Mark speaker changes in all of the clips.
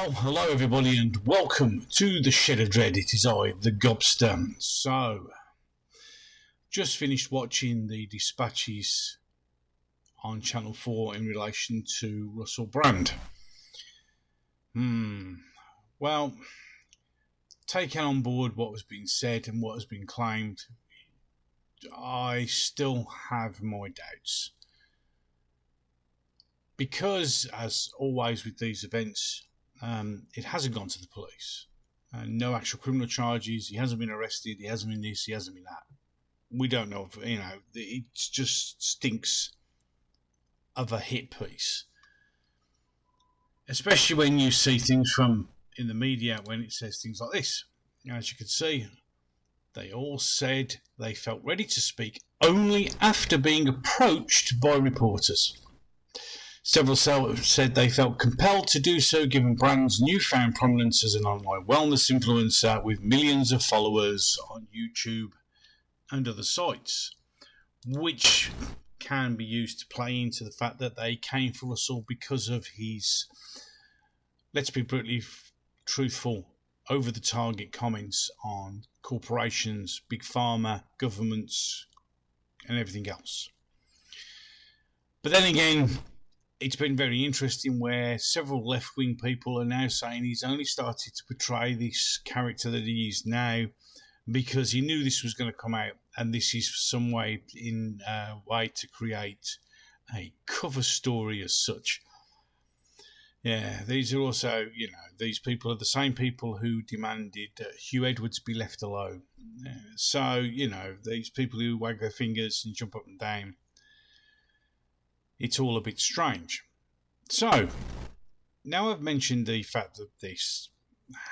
Speaker 1: Well, hello everybody and welcome to the Shed of Dread. It is I, the Gobster. So, just finished watching the dispatches on Channel 4 in relation to Russell Brand. Well, taking on board what has been said and what has been claimed, I still have my doubts. Because, as always with these events, it hasn't gone to the police. No actual criminal charges. He hasn't been arrested. He hasn't been this. He hasn't been that. We don't know. It just stinks of a hit piece. Especially when you see things from in the media when it says things like this. As you can see, they all said they felt ready to speak only after being approached by reporters. Several said they felt compelled to do so given Brand's newfound prominence as an online wellness influencer with millions of followers on YouTube and other sites, which can be used to play into the fact that they came for Russell because of his, let's be brutally truthful, over-the-target comments on corporations, big pharma, governments, and everything else. But then again, it's been very interesting where several left-wing people are now saying he's only started to portray this character that he is now because he knew this was going to come out, and this is some way to create a cover story as such. Yeah, these are also, these people are the same people who demanded Hugh Edwards be left alone. So, these people who wag their fingers and jump up and down, it's all a bit strange. So, now I've mentioned the fact of this,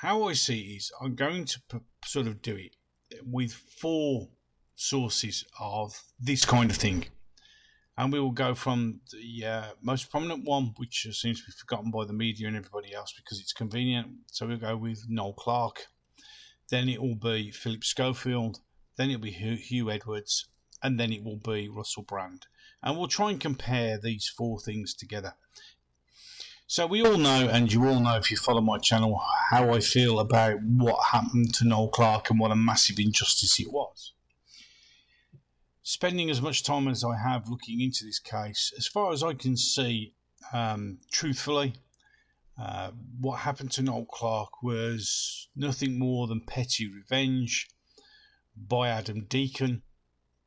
Speaker 1: how I see it is I'm going to sort of do it with 4 sources of this kind of thing. And we will go from the most prominent one, which seems to be forgotten by the media and everybody else because it's convenient. So we'll go with Noel Clarke. Then it will be Philip Schofield. Then it will be Hugh Edwards. And then it will be Russell Brand. And we'll try and compare these 4 things together. So we all know, and you all know if you follow my channel, how I feel about what happened to Noel Clarke and what a massive injustice it was. Spending as much time as I have looking into this case, as far as I can see, truthfully, what happened to Noel Clarke was nothing more than petty revenge by Adam Deacon,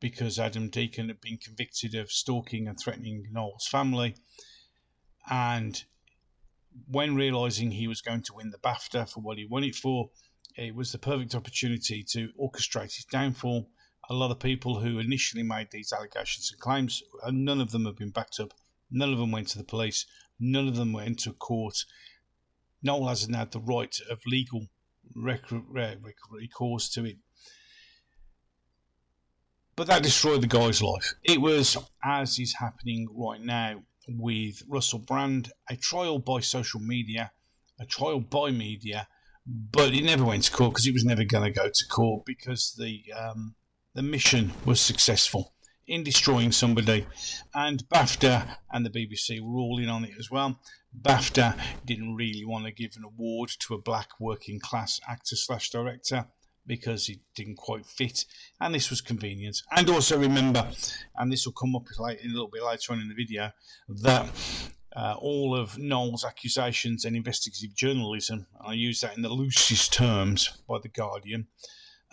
Speaker 1: because Adam Deacon had been convicted of stalking and threatening Noel's family, and when realising he was going to win the BAFTA for what he won it for, it was the perfect opportunity to orchestrate his downfall. A lot of people who initially made these allegations and claims, and none of them have been backed up, none of them went to the police, none of them went to court. Noel hasn't had the right of legal recourse to it. But that destroyed the guy's life. It was, as is happening right now with Russell Brand, a trial by social media, a trial by media, but it never went to court because it was never going to go to court because the mission was successful in destroying somebody. And BAFTA and the BBC were all in on it as well. BAFTA didn't really want to give an award to a black working class actor/director. Because it didn't quite fit, and this was convenient. And also remember, and this will come up a little bit later on in the video, that all of Noel's accusations and investigative journalism, I use that in the loosest terms by The Guardian,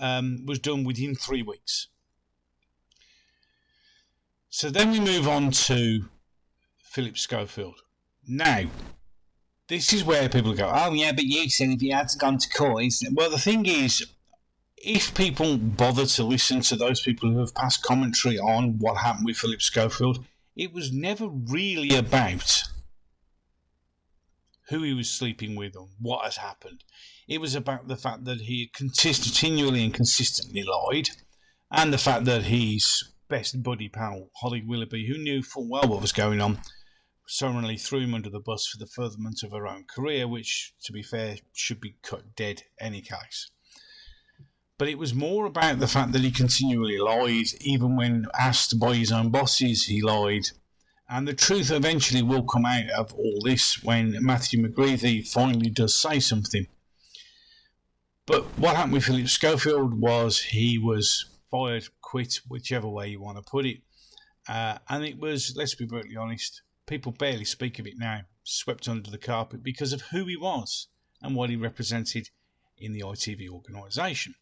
Speaker 1: was done within 3 weeks. So then we move on to Philip Schofield. Now, this is where people go, oh yeah, but you said if he hadn't gone to court. Well, the thing is, if people bother to listen to those people who have passed commentary on what happened with Philip Schofield, it was never really about who he was sleeping with or what has happened. It was about the fact that he continually and consistently lied, and the fact that his best buddy pal, Holly Willoughby, who knew full well what was going on, summarily threw him under the bus for the furtherment of her own career, which, to be fair, should be cut dead any case. But it was more about the fact that he continually lied, even when asked by his own bosses, he lied. And the truth eventually will come out of all this when Matthew McGreevy finally does say something. But what happened with Philip Schofield was he was fired, quit, whichever way you want to put it. And it was, let's be brutally honest, people barely speak of it now, swept under the carpet because of who he was and what he represented in the ITV organisation.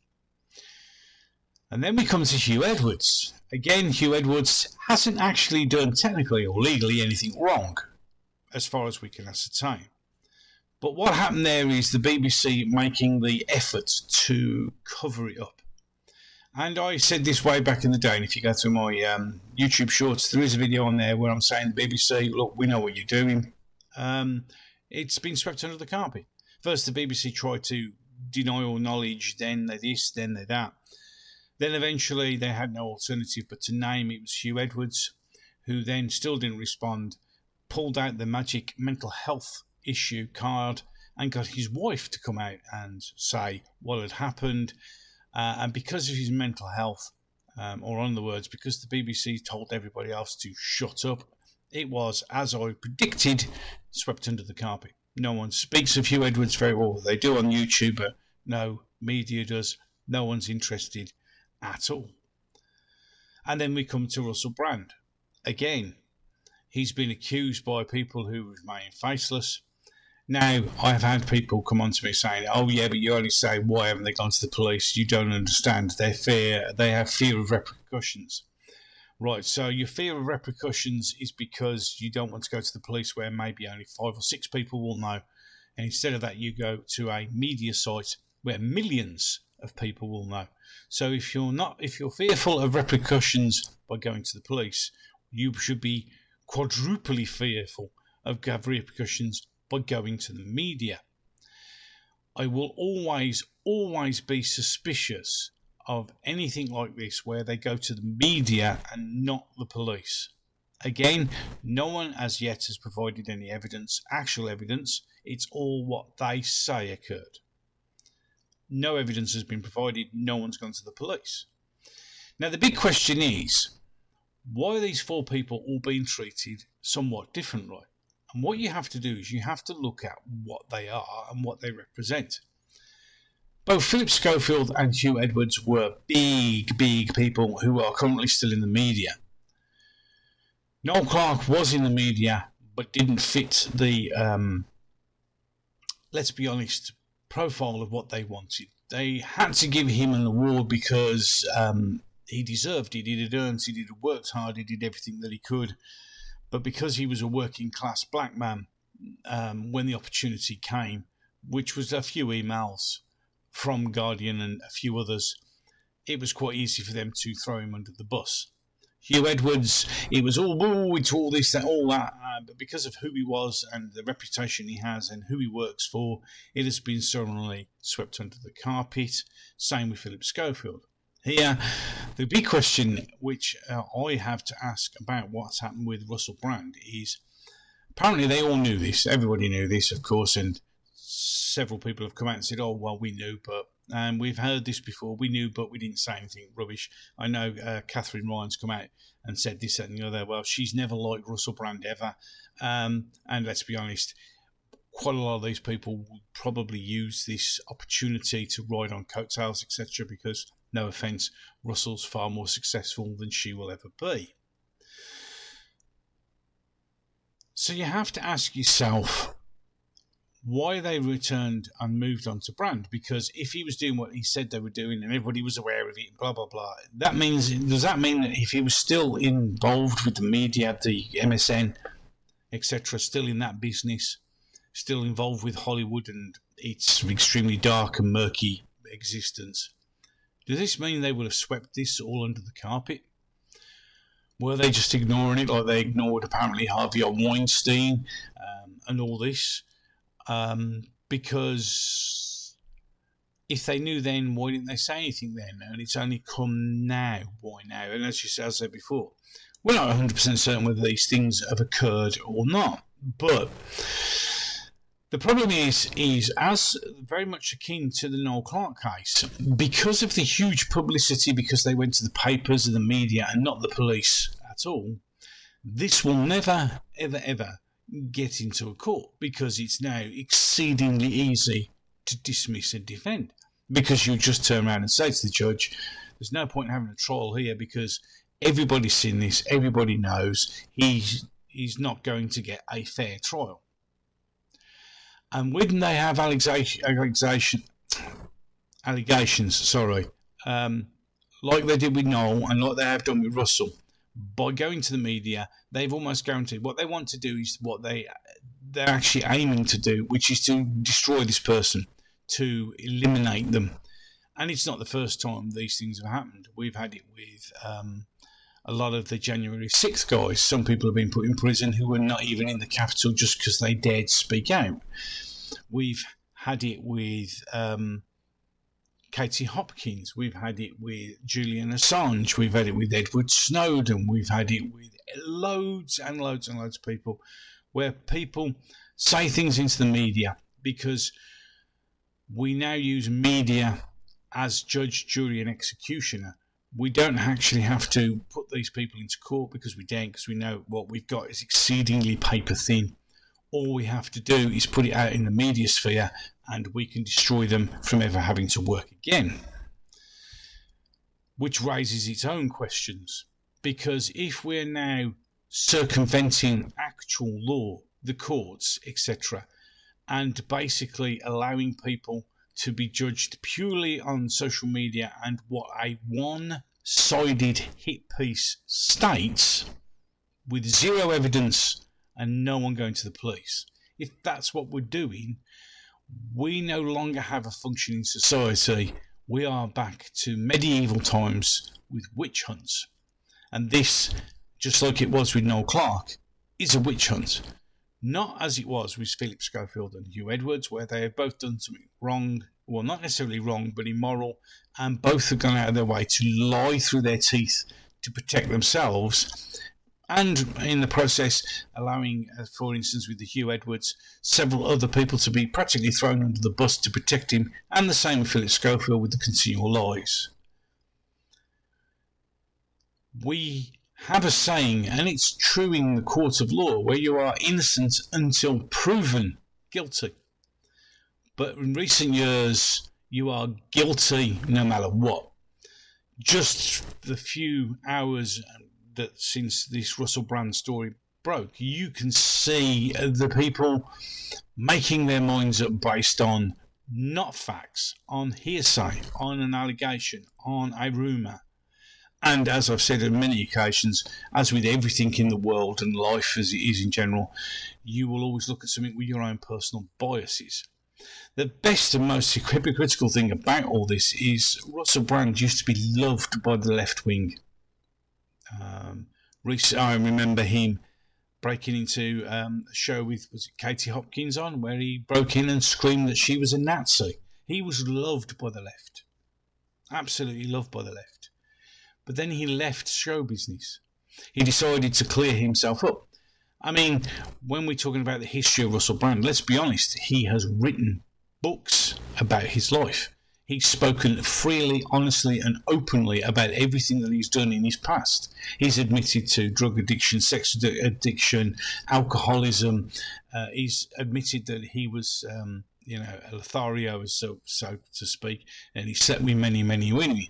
Speaker 1: And then we come to Hugh Edwards. Again, Hugh Edwards hasn't actually done technically or legally anything wrong, as far as we can ascertain. But what happened there is the BBC making the effort to cover it up. And I said this way back in the day, and if you go through my YouTube shorts, there is a video on there where I'm saying the BBC, look, we know what you're doing. It's been swept under the carpet. First, the BBC tried to deny all knowledge, then they this, then they that. Then eventually they had no alternative but to name it was Hugh Edwards, who then still didn't respond, pulled out the magic mental health issue card and got his wife to come out and say what had happened. And because of his mental health, or in other words, because the BBC told everybody else to shut up, it was, as I predicted, swept under the carpet. No one speaks of Hugh Edwards very well. They do on YouTube, but no media does. No one's interested at all. And then we come to Russell Brand. Again, he's been accused by people who remain faceless. Now, I've had people come on to me saying, oh yeah, but you only say, why haven't they gone to the police? You don't understand. They have fear of repercussions. Right, so your fear of repercussions is because you don't want to go to the police where maybe only 5 or 6 people will know. And instead of that, you go to a media site where millions of people will know. So if you're fearful of repercussions by going to the police, you should be quadruply fearful of repercussions by going to the media. I will always be suspicious of anything like this where they go to the media and not the police. Again, no one as yet has provided any evidence, actual evidence. It's all what they say occurred. No evidence has been provided. No one's gone to the police. Now, the big question is, why are these 4 people all being treated somewhat differently? And what you have to do is you have to look at what they are and what they represent. Both Philip Schofield and Hugh Edwards were big people who are currently still in the media. Noel Clarke was in the media, but didn't fit the, let's be honest, profile of what they wanted. They had to give him an award because he deserved it. He had earned it. He had worked hard. He did everything that he could. But because he was a working class black man, when the opportunity came, which was a few emails from Guardian and a few others, it was quite easy for them to throw him under the bus. Hugh Edwards, it was all, it's all this, that, all that, but because of who he was and the reputation he has and who he works for, it has been suddenly swept under the carpet. Same with Philip Schofield. Here, the big question which I have to ask about what's happened with Russell Brand is, apparently they all knew this, everybody knew this, of course, and several people have come out and said, oh, well, we knew, but we've heard this before, we knew, but we didn't say anything. Rubbish. I know Catherine Ryan's come out and said this, that, and the other. Well, she's never liked Russell Brand ever. And let's be honest, quite a lot of these people will probably use this opportunity to ride on coattails, etc., because, no offence, Russell's far more successful than she will ever be. So you have to ask yourself why they returned and moved on to Brand, because if he was doing what he said they were doing and everybody was aware of it, blah, blah, blah, does that mean that if he was still involved with the media, the MSN, etc., still in that business, still involved with Hollywood and its extremely dark and murky existence, does this mean they would have swept this all under the carpet? Were they just ignoring it like they ignored apparently Harvey Weinstein and all this? Because if they knew then, why didn't they say anything then? And it's only come now. Why now? And as I said before, we're not 100% certain whether these things have occurred or not. But the problem is as very much akin to the Noel Clarke case, because of the huge publicity, because they went to the papers and the media and not the police at all, This will never, ever, ever get into a court because it's now exceedingly easy to dismiss and defend. Because you just turn around and say to the judge, there's no point in having a trial here because everybody's seen this, everybody knows he's not going to get a fair trial. And when they have allegations, like they did with Noel and like they have done with Russell, by going to the media, they've almost guaranteed what they want to do is what they're actually aiming to do, which is to destroy this person, to eliminate them. And it's not the first time these things have happened. We've had it with a lot of the January 6th guys. Some people have been put in prison who were not even in the capital just because they dared speak out. We've had it with Katie Hopkins. We've had it with Julian Assange. We've had it with Edward Snowden. We've had it with loads and loads and loads of people where people say things into the media because we now use media as judge, jury and executioner. We don't actually have to put these people into court because we don't, because we know what we've got is exceedingly paper thin. All we have to do is put it out in the media sphere and we can destroy them from ever having to work again. Which raises its own questions, because if we're now circumventing actual law, the courts, etc., and basically allowing people to be judged purely on social media and what a one-sided hit piece states with zero evidence and no one going to the police. If that's what we're doing, we no longer have a functioning society. We are back to medieval times with witch hunts. And this, just like it was with Noel Clarke, is a witch hunt. Not as it was with Philip Schofield and Hugh Edwards, where they have both done something wrong, well, not necessarily wrong, but immoral, and both have gone out of their way to lie through their teeth to protect themselves, and in the process allowing, for instance, with the Hugh Edwards, several other people to be practically thrown under the bus to protect him, and the same with Philip Schofield with the continual lies. We have a saying, and it's true in the court of law, where you are innocent until proven guilty. But in recent years, you are guilty no matter what. Just the few hours that since this Russell Brand story broke, you can see the people making their minds up based on not facts, on hearsay, on an allegation, on a rumour. And as I've said on many occasions, as with everything in the world and life as it is in general, you will always look at something with your own personal biases. The best and most hypocritical thing about all this is Russell Brand used to be loved by the left wing. I remember him breaking into a show with, was it Katie Hopkins on, where he broke in and screamed that she was a Nazi. He was loved by the left. Absolutely loved by the left. But then he left show business. He decided to clear himself up. I mean, when we're talking about the history of Russell Brand, let's be honest, he has written books about his life. He's spoken freely, honestly and openly about everything that he's done in his past. He's admitted to drug addiction, sex addiction, alcoholism. He's admitted that he was, a Lothario, so to speak, and he slept with many, many women.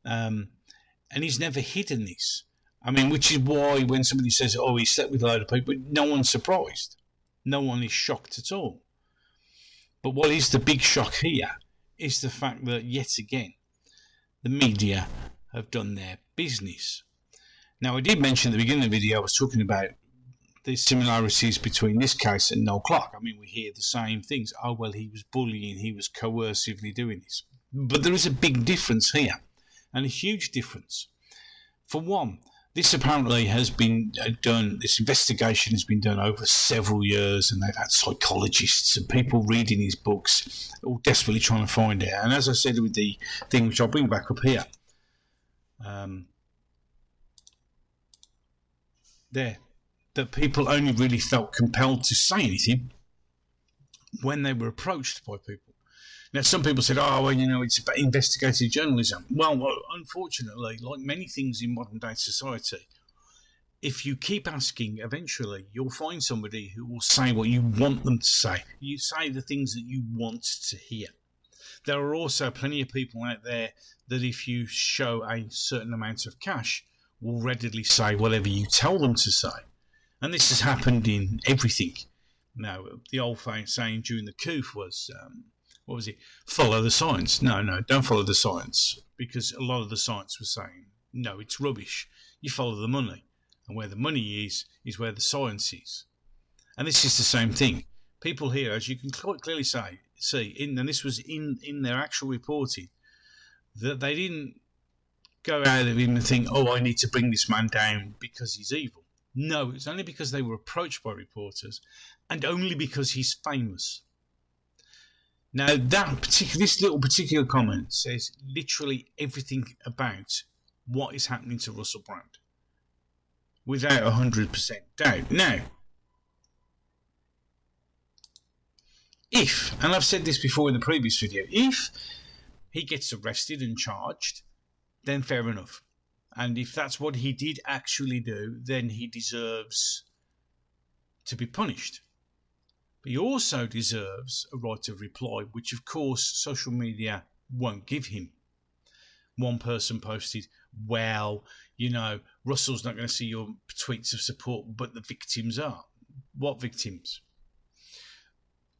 Speaker 1: And he's never hidden this. I mean, which is why when somebody says, oh, he slept with a load of people, no one's surprised. No one is shocked at all. But what is the big shock here is the fact that, yet again, the media have done their business. Now, I did mention at the beginning of the video, I was talking about the similarities between this case and Noel Clarke. I mean, we hear the same things. Oh, well, he was bullying, he was coercively doing this. But there is a big difference here. And a huge difference. For one, this apparently has been done, this investigation has been done over several years, and they've had psychologists and people reading his books, all desperately trying to find it. And as I said with the thing which I'll bring back up here, that people only really felt compelled to say anything when they were approached by people. Now, some people said, oh, well, it's about investigative journalism. Well, unfortunately, like many things in modern-day society, if you keep asking, eventually you'll find somebody who will say what you want them to say. You say the things that you want to hear. There are also plenty of people out there that if you show a certain amount of cash, will readily say whatever you tell them to say. And this has happened in everything. Now, the old saying during the coup was, what was it? Follow the science. No, don't follow the science. Because a lot of the science was saying, no, it's rubbish. You follow the money. And where the money is where the science is. And this is the same thing. People here, as you can quite clearly see, and this was in their actual reporting, that they didn't go out of him and think, oh, I need to bring this man down because he's evil. No, it's only because they were approached by reporters and only because he's famous. Now, this little particular comment says literally everything about what is happening to Russell Brand without 100% doubt. Now, if, and I've said this before in the previous video, if he gets arrested and charged, then fair enough. And if that's what he did actually do, then he deserves to be punished. But he also deserves a right of reply, which of course social media won't give him. One person posted, well, Russell's not going to see your tweets of support, but the victims are. What victims?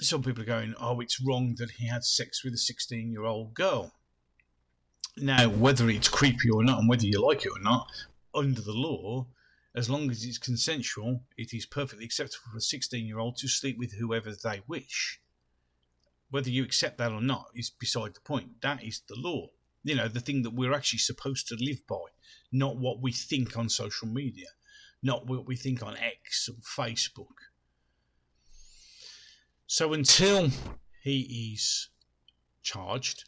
Speaker 1: Some people are going, oh, it's wrong that he had sex with a 16-year-old girl. Now, whether it's creepy or not, and whether you like it or not, under the law, as long as it's consensual, it is perfectly acceptable for a 16-year-old to sleep with whoever they wish. Whether you accept that or not is beside the point. That is the law. The thing that we're actually supposed to live by, not what we think on social media, not what we think on X or Facebook. So until he is charged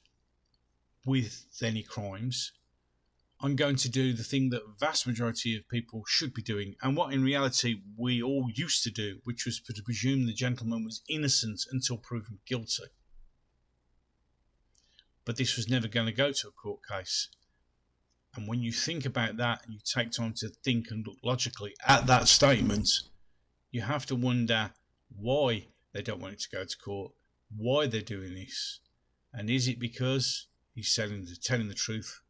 Speaker 1: with any crimes, I'm going to do the thing that vast majority of people should be doing, and what in reality we all used to do, which was to presume the gentleman was innocent until proven guilty. But this was never going to go to a court case. And when you think about that and you take time to think and look logically at that statement, you have to wonder why they don't want it to go to court, why they're doing this. And is it because he's telling the truth?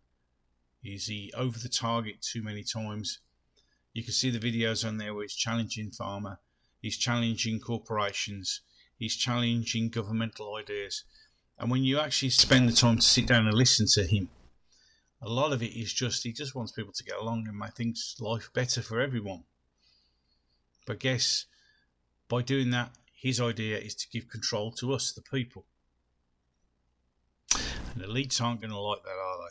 Speaker 1: Is he over the target too many times? You can see the videos on there where he's challenging pharma, he's challenging corporations, he's challenging governmental ideas. And when you actually spend the time to sit down and listen to him, a lot of it is he just wants people to get along and make things life better for everyone. But guess, by doing that, his idea is to give control to us, the people. And elites aren't going to like that, are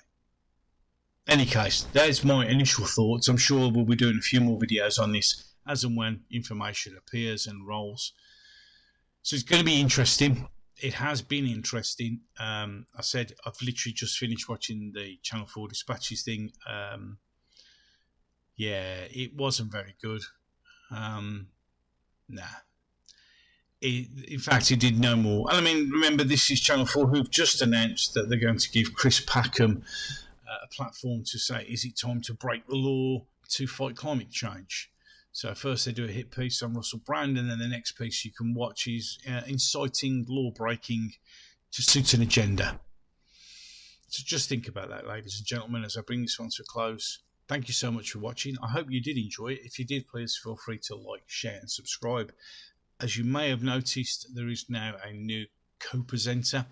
Speaker 1: they? Any case, there's my initial thoughts. I'm sure we'll be doing a few more videos on this as and when information appears and rolls. So it's going to be interesting. It has been interesting. I said I've literally just finished watching the Channel 4 Dispatches thing. Yeah, it wasn't very good. Nah. In fact, it did no more. And I mean, remember, this is Channel 4 who've just announced that they're going to give Chris Packham a platform to say, is it time to break the law to fight climate change? So first they do a hit piece on Russell Brand, and then the next piece you can watch is inciting law breaking to suit an agenda. So just think about that, ladies and gentlemen, as I bring this one to a close. Thank you so much for watching. I hope you did enjoy it. If you did, please feel free to like, share and subscribe. As you may have noticed, there is now a new co-presenter.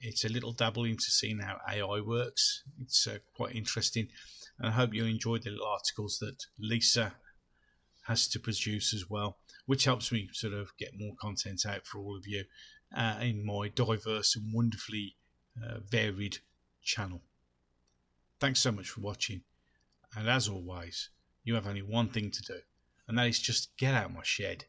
Speaker 1: It's a little dabble into seeing how AI works. It's quite interesting. And I hope you enjoyed the little articles that Lisa has to produce as well, which helps me sort of get more content out for all of you in my diverse and wonderfully varied channel. Thanks so much for watching. And as always, you have only one thing to do, and that is just get out of my shed